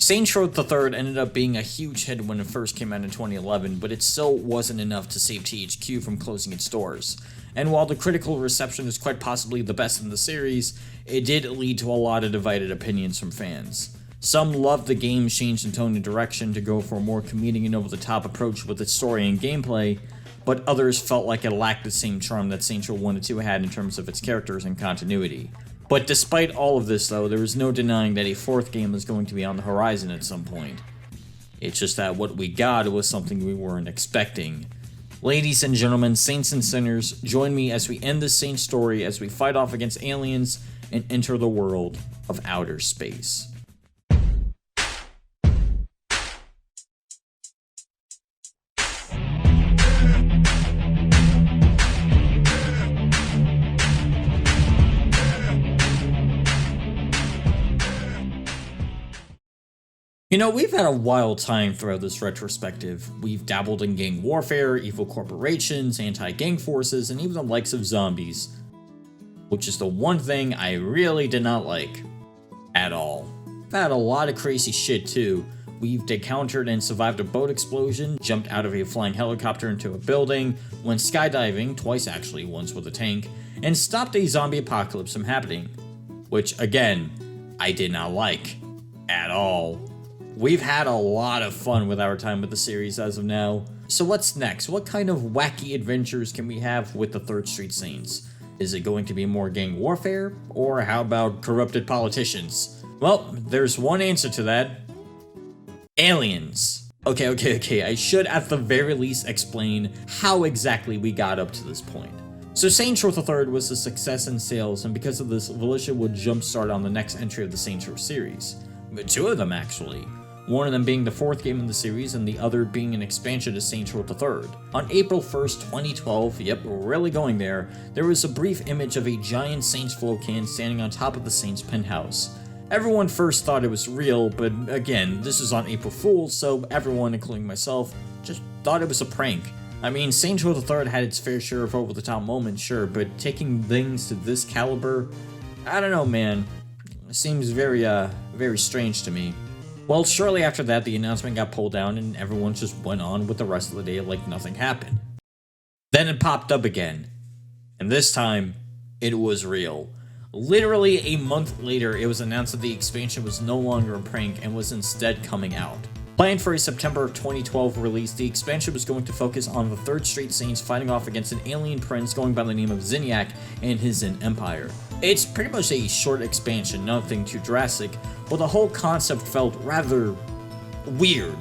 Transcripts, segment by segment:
Saints Row the Third ended up being a huge hit when it first came out in 2011, but it still wasn't enough to save THQ from closing its doors. And while the critical reception is quite possibly the best in the series, it did lead to a lot of divided opinions from fans. Some loved the game's change in tone and direction to go for a more comedic and over-the-top approach with its story and gameplay, but others felt like it lacked the same charm that Saints Row 1 and 2 had in terms of its characters and continuity. But despite all of this though, there is no denying that a fourth game is going to be on the horizon at some point. It's just that what we got was something we weren't expecting. Ladies and gentlemen, Saints and Sinners, join me as we end this Saints story as we fight off against aliens and enter the world of outer space. You know, we've had a wild time throughout this retrospective. We've dabbled in gang warfare, evil corporations, anti-gang forces, and even the likes of zombies. Which is the one thing I really did not like. At all. We've had a lot of crazy shit too. We've encountered and survived a boat explosion, jumped out of a flying helicopter into a building, went skydiving, twice actually, once with a tank, and stopped a zombie apocalypse from happening. Which, again, I did not like. At all. We've had a lot of fun with our time with the series as of now. So what's next? What kind of wacky adventures can we have with the Third Street Saints? Is it going to be more gang warfare? Or how about corrupted politicians? Well, there's one answer to that. Aliens. Okay, I should at the very least explain how exactly we got up to this point. So Saints Row the Third was a success in sales, and because of this, Volition would jumpstart on the next entry of the Saints Row series. Two of them actually. One of them being the fourth game in the series, and the other being an expansion to Saints Row the Third. On April 1st, 2012, yep, we're really going there was a brief image of a giant Saints float can standing on top of the Saints penthouse. Everyone first thought it was real, but again, this is on April Fool's, so everyone, including myself, just thought it was a prank. I mean, Saints Row the Third had its fair share of over-the-top moments, sure, but taking things to this caliber, I don't know, man. It seems very strange to me. Well, shortly after that, the announcement got pulled down and everyone just went on with the rest of the day like nothing happened. Then it popped up again. And this time, it was real. Literally a month later, it was announced that the expansion was no longer a prank and was instead coming out. Planned for a September 2012 release, the expansion was going to focus on the Third Street Saints fighting off against an alien prince going by the name of Zinyak and his Zin Empire. It's pretty much a short expansion, nothing too drastic, but the whole concept felt rather weird.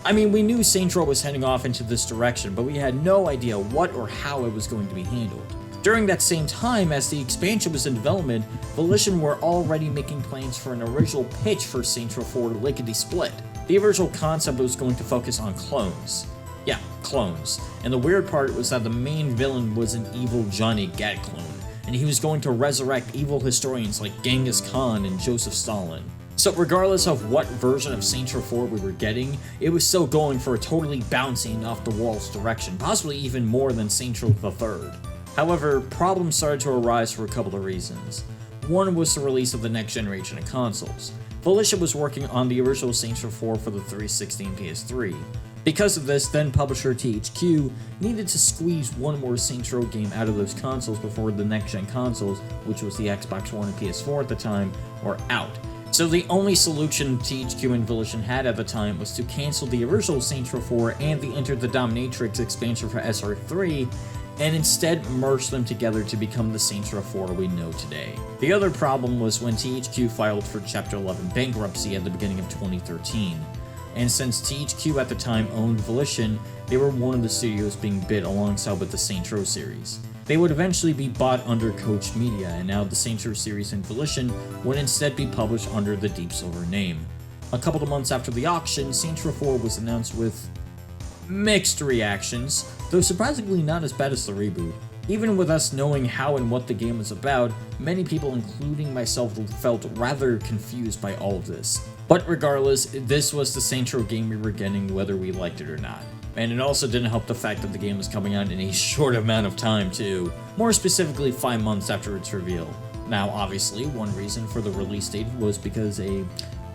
I mean, we knew Saints Row was heading off into this direction, but we had no idea what or how it was going to be handled. During that same time, as the expansion was in development, Volition were already making plans for an original pitch for Saints Row 4 Lickety Split. The original concept was going to focus on clones. Yeah, clones. And the weird part was that the main villain was an evil Johnny Gat clone, and he was going to resurrect evil historians like Genghis Khan and Joseph Stalin. So regardless of what version of Saints Row 4 we were getting, it was still going for a totally bouncy and off-the-walls direction, possibly even more than Saints Row the Third. However, problems started to arise for a couple of reasons. One was the release of the next generation of consoles. Volition was working on the original Saints Row 4 for the 360 and PS3. Because of this, then publisher THQ needed to squeeze one more Saints Row game out of those consoles before the next-gen consoles, which was the Xbox One and PS4 at the time, were out. So the only solution THQ and Volition had at the time was to cancel the original Saints Row 4 and the Enter the Dominatrix expansion for SR3, and instead merged them together to become the Saints Row 4 we know today. The other problem was when THQ filed for Chapter 11 bankruptcy at the beginning of 2013. And since THQ at the time owned Volition, they were one of the studios being bid alongside with the Saints Row series. They would eventually be bought under Koch Media, and now the Saints Row series and Volition would instead be published under the Deep Silver name. A couple of months after the auction, Saints Row 4 was announced with mixed reactions, though surprisingly not as bad as the reboot. Even with us knowing how and what the game was about, many people, including myself, felt rather confused by all of this. But regardless, this was the Saints Row game we were getting whether we liked it or not. And it also didn't help the fact that the game was coming out in a short amount of time too, more specifically 5 months after its reveal. Now obviously, one reason for the release date was because a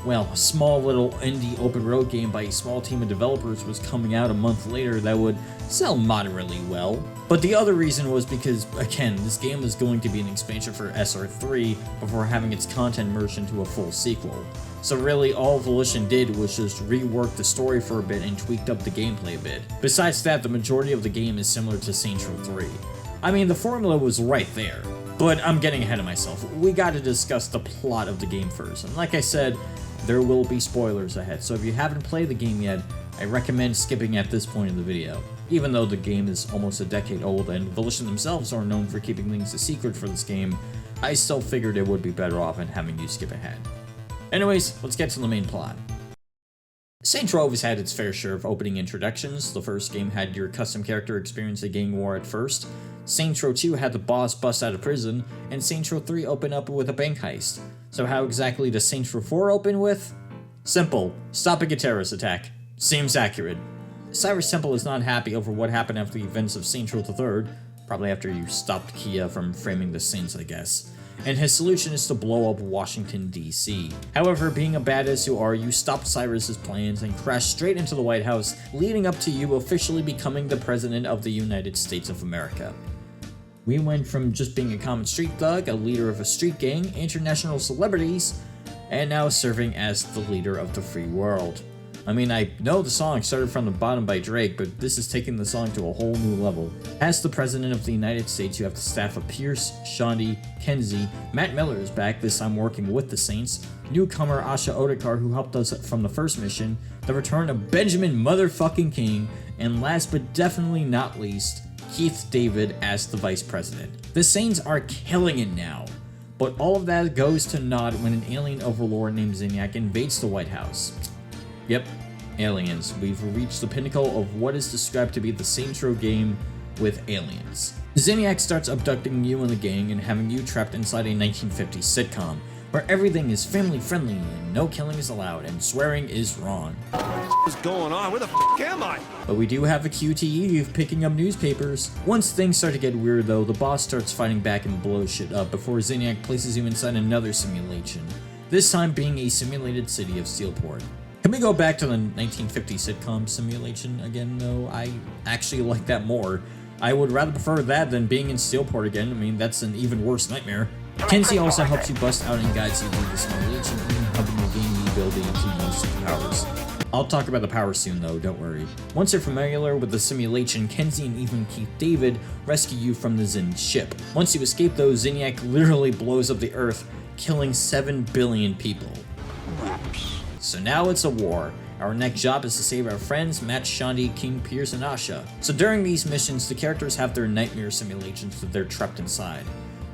well, a small little indie open road game by a small team of developers was coming out a month later that would sell moderately well. But the other reason was because, again, this game was going to be an expansion for SR3 before having its content merged into a full sequel. So really, all Volition did was just rework the story for a bit and tweaked up the gameplay a bit. Besides that, the majority of the game is similar to Saints Row 3. I mean, the formula was right there. But I'm getting ahead of myself. We gotta discuss the plot of the game first. And like I said, there will be spoilers ahead. So if you haven't played the game yet, I recommend skipping at this point in the video. Even though the game is almost a decade old and Volition themselves are known for keeping things a secret for this game, I still figured it would be better off in having you skip ahead. Anyways, let's get to the main plot. Saints Row has had its fair share of opening introductions. The first game had your custom character experience a gang war at first. Saints Row 2 had the boss bust out of prison, and Saints Row 3 opened up with a bank heist. So how exactly does Saints Row 4 open with? Simple. Stopping a terrorist attack. Seems accurate. Cyrus Temple is not happy over what happened after the events of Saints Row III, probably after you stopped Kia from framing the Saints, I guess. And his solution is to blow up Washington, D.C. However, being a badass you are, you stopped Cyrus's plans and crashed straight into the White House, leading up to you officially becoming the President of the United States of America. We went from just being a common street thug, a leader of a street gang, international celebrities, and now serving as the leader of the free world. I mean, I know the song started from the bottom by Drake, but this is taking the song to a whole new level. As the President of the United States, you have the staff of Pierce, Shaundi, Kenzie, Matt Miller is back, this time working with the Saints, newcomer Asha Odekar, who helped us from the first mission, the return of Benjamin motherfucking King, and last but definitely not least, Keith David as the Vice President. The Saints are killing it now, but all of that goes to naught when an alien overlord named Zinyak invades the White House. Yep, aliens. We've reached the pinnacle of what is described to be the Saints Row game with aliens. Zinyak starts abducting you and the gang and having you trapped inside a 1950s sitcom, where everything is family friendly and no killing is allowed and swearing is wrong. What's going on? Where the f am I? But we do have a QTE of picking up newspapers. Once things start to get weird though, the boss starts fighting back and blows shit up before Zinyak places you inside another simulation, this time being a simulated city of Steelport. Can we go back to the 1950 sitcom simulation again, though? I actually like that more. I would rather prefer that than being in Steelport again. I mean, that's an even worse nightmare. Kenzie also helps you bust out and guides you through the simulation, even helping you gain the ability to use superpowers. I'll talk about the powers soon, though, don't worry. Once you're familiar with the simulation, Kenzie and even Keith David rescue you from the Zin ship. Once you escape, though, Zinyak literally blows up the Earth, killing 7 billion people. So now it's a war. Our next job is to save our friends, Matt, Shaundi, King, Pierce, and Asha. So during these missions, the characters have their nightmare simulations that they're trapped inside.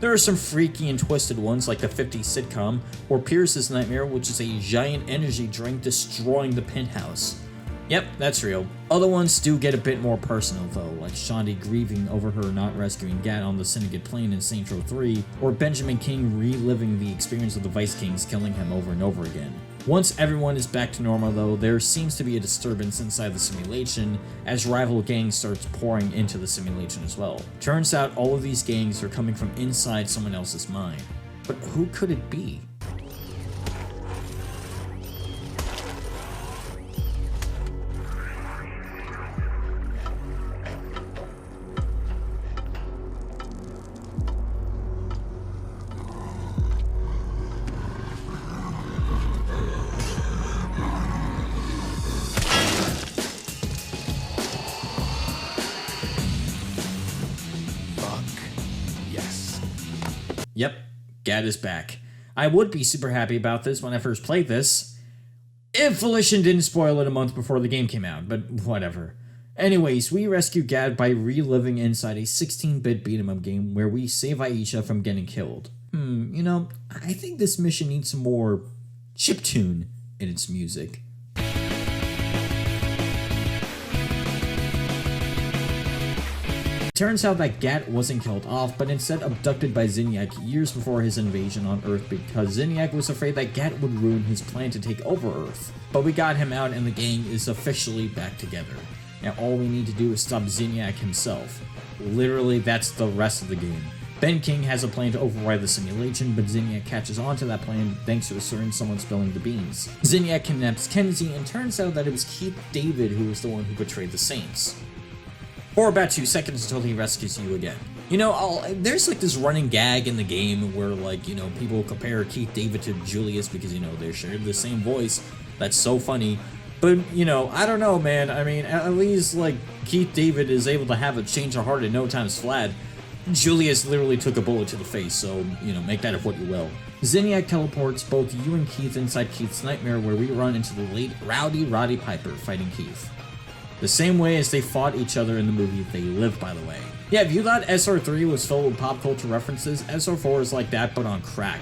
There are some freaky and twisted ones like the 50s sitcom, or Pierce's nightmare, which is a giant energy drink destroying the penthouse. Yep, that's real. Other ones do get a bit more personal though, like Shaundi grieving over her not rescuing Gat on the Syndicate plane in Saints Row 3, or Benjamin King reliving the experience of the Vice Kings killing him over and over again. Once everyone is back to normal though, there seems to be a disturbance inside the simulation as rival gangs starts pouring into the simulation as well. Turns out all of these gangs are coming from inside someone else's mind. But who could it be? Yep, Gat is back. I would be super happy about this when I first played this, if Volition didn't spoil it a month before the game came out, but whatever. Anyways, we rescue Gat by reliving inside a 16-bit beat-em-up game where we save Aisha from getting killed. You know, I think this mission needs some more chiptune in its music. Turns out that Gat wasn't killed off, but instead abducted by Zinyak years before his invasion on Earth because Zinyak was afraid that Gat would ruin his plan to take over Earth. But we got him out and the gang is officially back together. Now all we need to do is stop Zinyak himself. Literally, that's the rest of the game. Ben King has a plan to override the simulation, but Zinniac catches on to that plan thanks to a certain someone spilling the beans. Zinniac kidnaps Kenzie, and turns out that it was Keith David who was the one who betrayed the Saints. For about 2 seconds until he rescues you again. You know, there's like this running gag in the game where, like, you know, people compare Keith David to Julius because, you know, they shared the same voice. That's so funny. But, you know, I don't know, man. I mean, at least, like, Keith David is able to have a change of heart in no time's flat. Julius literally took a bullet to the face, so, you know, make that of what you will. Zinniac teleports both you and Keith inside Keith's nightmare, where we run into the late Rowdy Roddy Piper fighting Keith. The same way as they fought each other in the movie They Live, by the way. Yeah, if you thought SR3 was filled with pop culture references, SR4 is like that, but on crack.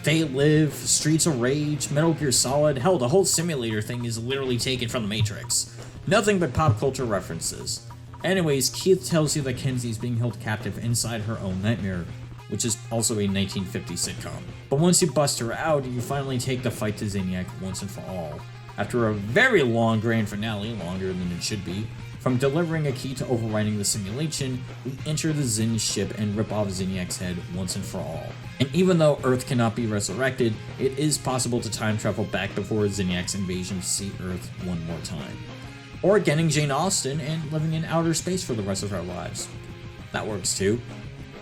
They Live, Streets of Rage, Metal Gear Solid, hell, the whole simulator thing is literally taken from The Matrix. Nothing but pop culture references. Anyways, Keith tells you that Kenzie is being held captive inside her own nightmare, which is also a 1950s sitcom. But once you bust her out, you finally take the fight to Zinniac once and for all. After a very long grand finale, longer than it should be, from delivering a key to overriding the simulation, we enter the Zin ship and rip off Zinniac's head once and for all. And even though Earth cannot be resurrected, it is possible to time travel back before Zinniac's invasion to see Earth one more time. Or getting Jane Austen and living in outer space for the rest of our lives. That works too.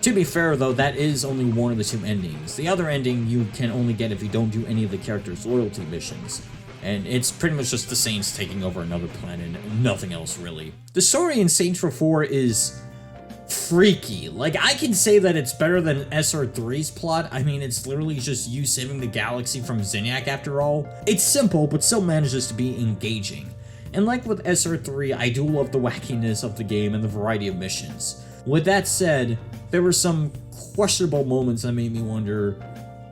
To be fair though, that is only one of the 2 endings. The other ending you can only get if you don't do any of the characters' loyalty missions. And it's pretty much just the Saints taking over another planet, nothing else really. The story in Saints Row 4 is freaky. Like, I can say that it's better than SR3's plot. I mean, it's literally just you saving the galaxy from Zinniac after all. It's simple, but still manages to be engaging. And like with SR3, I do love the wackiness of the game and the variety of missions. With that said, there were some questionable moments that made me wonder,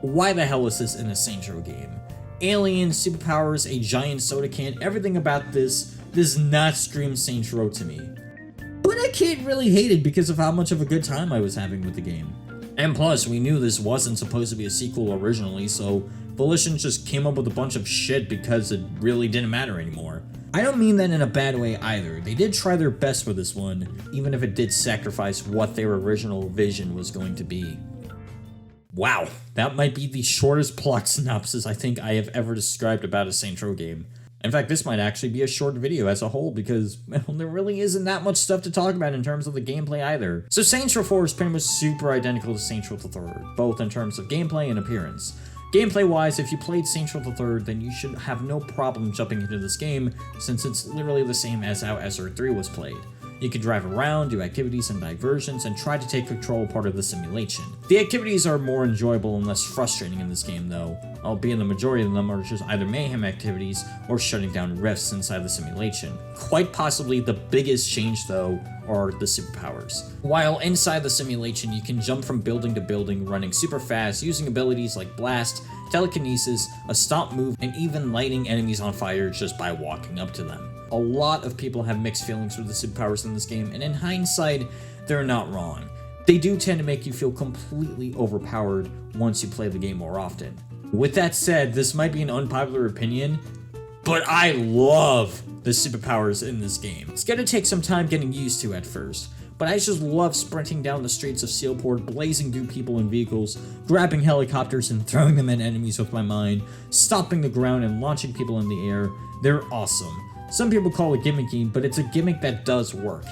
why the hell is this in a Saints Row game? Aliens, superpowers, a giant soda can, everything about this does not scream Saints Row to me. But I can't really hate it because of how much of a good time I was having with the game. And plus, we knew this wasn't supposed to be a sequel originally, so Volition just came up with a bunch of shit because it really didn't matter anymore. I don't mean that in a bad way either. They did try their best for this one, even if it did sacrifice what their original vision was going to be. Wow, that might be the shortest plot synopsis I think I have ever described about a Saints Row game. In fact, this might actually be a short video as a whole because, well, there really isn't that much stuff to talk about in terms of the gameplay either. So Saints Row 4 is pretty much super identical to Saints Row the Third, both in terms of gameplay and appearance. Gameplay-wise, if you played Saints Row the Third, then you should have no problem jumping into this game, since it's literally the same as how SR3 was played. You can drive around, do activities and diversions, and try to take control part of the simulation. The activities are more enjoyable and less frustrating in this game though, albeit the majority of them are just either mayhem activities or shutting down rifts inside the simulation. Quite possibly the biggest change though are the superpowers. While inside the simulation you can jump from building to building running super fast using abilities like blast, telekinesis, a stomp move, and even lighting enemies on fire just by walking up to them. A lot of people have mixed feelings with the superpowers in this game, and in hindsight, they're not wrong. They do tend to make you feel completely overpowered once you play the game more often. With that said, this might be an unpopular opinion, but I love the superpowers in this game. It's gonna take some time getting used to at first, but I just love sprinting down the streets of Sealport, blazing through people and vehicles, grabbing helicopters and throwing them at enemies with my mind, stomping the ground and launching people in the air. They're awesome. Some people call it gimmicky, but it's a gimmick that does work.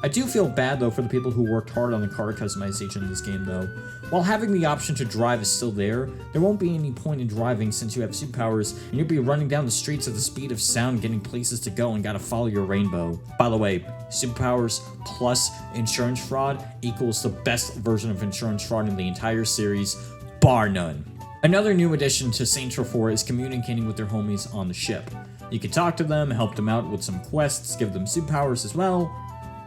I do feel bad though for the people who worked hard on the car customization in this game though. While having the option to drive is still there won't be any point in driving since you have superpowers and you'll be running down the streets at the speed of sound getting places to go and gotta follow your rainbow. By the way, superpowers plus insurance fraud equals the best version of insurance fraud in the entire series, bar none. Another new addition to Saints Row 4 is communicating with their homies on the ship. You can talk to them, help them out with some quests, give them superpowers as well,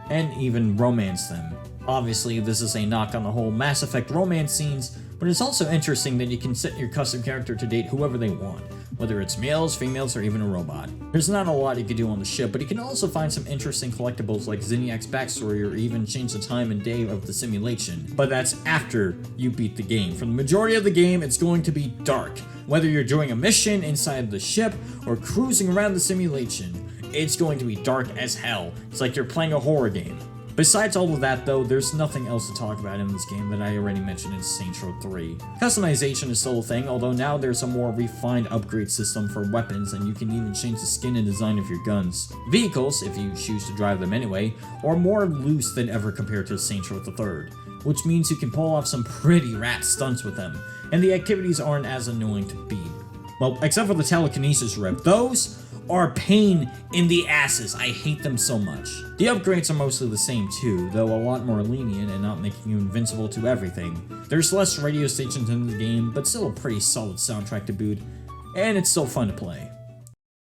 and even romance them. Obviously, this is a knock on the whole Mass Effect romance scenes, but it's also interesting that you can set your custom character to date whoever they want, whether it's males, females, or even a robot. There's not a lot you can do on the ship, but you can also find some interesting collectibles like Zinniac's backstory or even change the time and day of the simulation. But that's after you beat the game. For the majority of the game, it's going to be dark. Whether you're doing a mission inside the ship or cruising around the simulation, it's going to be dark as hell. It's like you're playing a horror game. Besides all of that though, there's nothing else to talk about in this game that I already mentioned in Saints Row 3. Customization is still a thing, although now there's a more refined upgrade system for weapons and you can even change the skin and design of your guns. Vehicles, if you choose to drive them anyway, are more loose than ever compared to Saints Row 3, which means you can pull off some pretty rad stunts with them, and the activities aren't as annoying to beat. Well, except for the telekinesis rip, those are pain in the asses. I hate them so much. The upgrades are mostly the same too, though a lot more lenient and not making you invincible to everything. There's less radio stations in the game, but still a pretty solid soundtrack to boot, and it's still fun to play.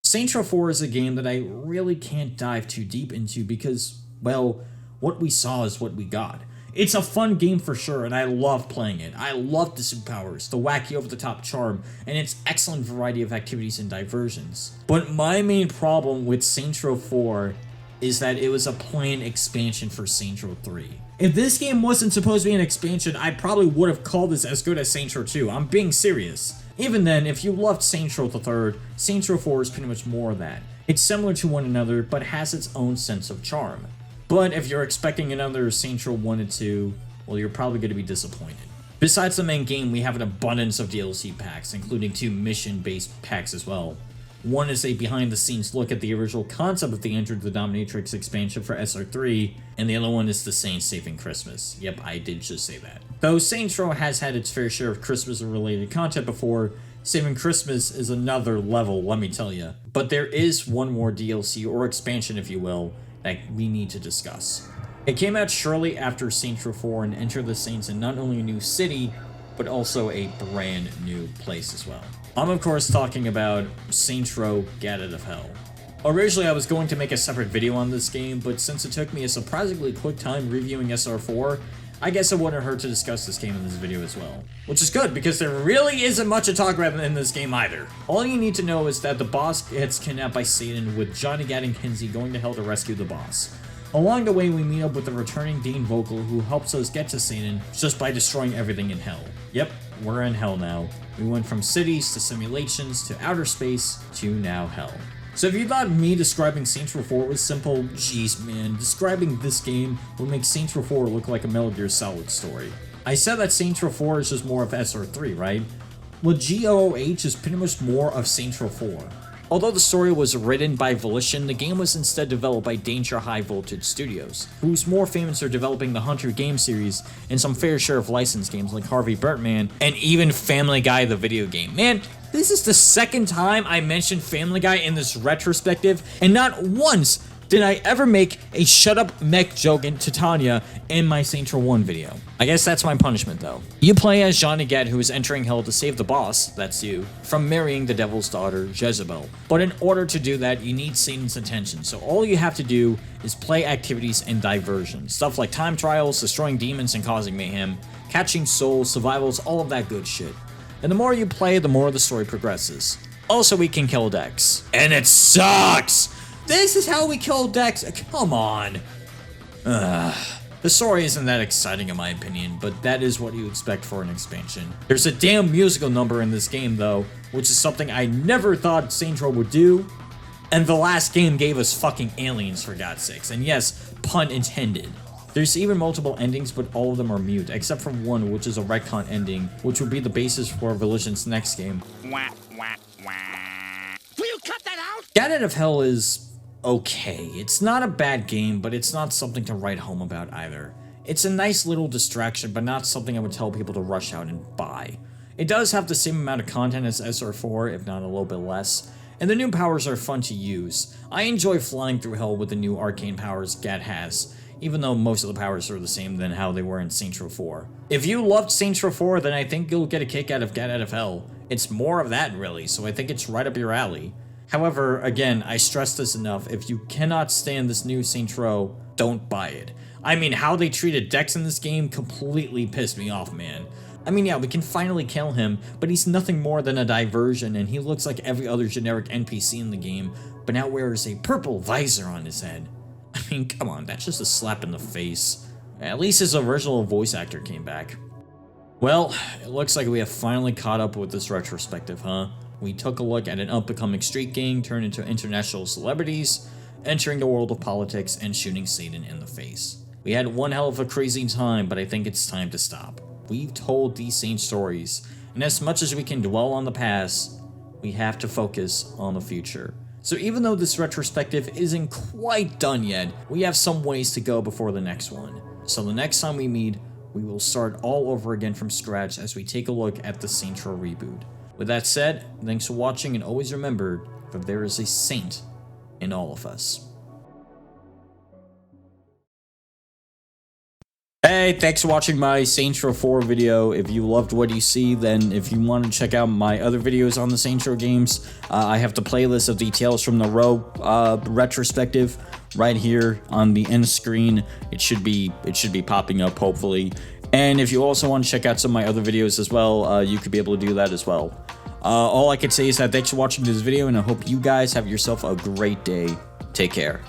Saints Row 4 is a game that I really can't dive too deep into because, well, what we saw is what we got. It's a fun game for sure, and I love playing it. I love the superpowers, the wacky over-the-top charm, and its excellent variety of activities and diversions. But my main problem with Saints Row 4 is that it was a plain expansion for Saints Row 3. If this game wasn't supposed to be an expansion, I probably would have called this as good as Saints Row 2. I'm being serious. Even then, if you loved Saints Row 3, Saints Row 4 is pretty much more of that. It's similar to one another, but has its own sense of charm. But if you're expecting another Saints Row 1 and 2, well, you're probably going to be disappointed. Besides the main game, we have an abundance of DLC packs, including 2 mission-based packs as well. One is a behind-the-scenes look at the original concept of the Enter the Dominatrix expansion for SR3, and the other one is the Saints Saving Christmas. Yep, I did just say that. Though Saints Row has had its fair share of Christmas-related content before, Saving Christmas is another level, let me tell ya. But there is one more DLC, or expansion if you will, that we need to discuss. It came out shortly after Saints Row 4 and Enter the Saints in not only a new city, but also a brand new place as well. I'm of course talking about Saints Row Gat Out of Hell. Originally I was going to make a separate video on this game, but since it took me a surprisingly quick time reviewing SR4, I guess it wouldn't hurt to discuss this game in this video as well. Which is good, because there really isn't much to talk about in this game either. All you need to know is that the boss gets kidnapped by Satan, with Johnny Gat and Kinsey going to hell to rescue the boss. Along the way, we meet up with the returning Dane Vogel, who helps us get to Satan just by destroying everything in hell. Yep, we're in hell now. We went from cities to simulations to outer space to now hell. So if you thought me describing Saints Row 4 was simple, geez man, describing this game would make Saints Row 4 look like a Metal Gear Solid story. I said that Saints Row 4 is just more of SR3, right? Well, GOOH is pretty much more of Saints Row 4. Although the story was written by Volition, the game was instead developed by Danger High Voltage Studios, who's more famous for developing the Hunter game series and some fair share of licensed games like Harvey Birdman and even Family Guy the video game. Man, this is the second time I mentioned Family Guy in this retrospective, and not once did I ever make a shut up mech joke in Titania in my Saints Row 1 video. I guess that's my punishment though. You play as Johnny Gat, who is entering hell to save the boss, that's you, from marrying the devil's daughter, Jezebel. But in order to do that, you need Satan's attention, so all you have to do is play activities and diversion. Stuff like time trials, destroying demons and causing mayhem, catching souls, survivals, all of that good shit. And the more you play, the more the story progresses. Also, we can kill Dex. And it sucks! This is how we kill Dex. Come on. The story isn't that exciting in my opinion, but that is what you expect for an expansion. There's a damn musical number in this game though, which is something I never thought Saints Row would do. And the last game gave us fucking aliens for God's sakes. And yes, pun intended. There's even multiple endings, but all of them are mute, except for one, which is a retcon ending, which would be the basis for Volition's next game. Will you cut that out? Gat Out of Hell is okay. It's not a bad game, but it's not something to write home about either. It's a nice little distraction, but not something I would tell people to rush out and buy. It does have the same amount of content as SR4, if not a little bit less, and the new powers are fun to use. I enjoy flying through hell with the new arcane powers Gat has, even though most of the powers are the same than how they were in Saints Row 4. If you loved Saints Row 4, then I think you'll get a kick out of Gat Out of Hell. It's more of that really, so I think it's right up your alley. However, again, I stress this enough, if you cannot stand this new Saints Row, don't buy it. I mean, how they treated Dex in this game completely pissed me off, man. I mean, yeah, we can finally kill him, but he's nothing more than a diversion, and he looks like every other generic NPC in the game, but now wears a purple visor on his head. I mean, come on, that's just a slap in the face. At least his original voice actor came back. Well, it looks like we have finally caught up with this retrospective, huh? We took a look at an up-and-coming street gang turned into international celebrities, entering the world of politics and shooting Satan in the face. We had one hell of a crazy time, but I think it's time to stop. We've told these same stories, and as much as we can dwell on the past, we have to focus on the future. So even though this retrospective isn't quite done yet, we have some ways to go before the next one. So the next time we meet, we will start all over again from scratch as we take a look at the Saints Row reboot. With that said, thanks for watching, and always remember that there is a saint in all of us. Hey, thanks for watching my Saints Row 4 video. If you loved what you see, then if you want to check out my other videos on the Saints Row games, I have the playlist of details from the Row retrospective right here on the end screen. It should be popping up, hopefully. And if you also want to check out some of my other videos as well, you could be able to do that as well. All I can say is that thanks for watching this video, and I hope you guys have yourself a great day. Take care.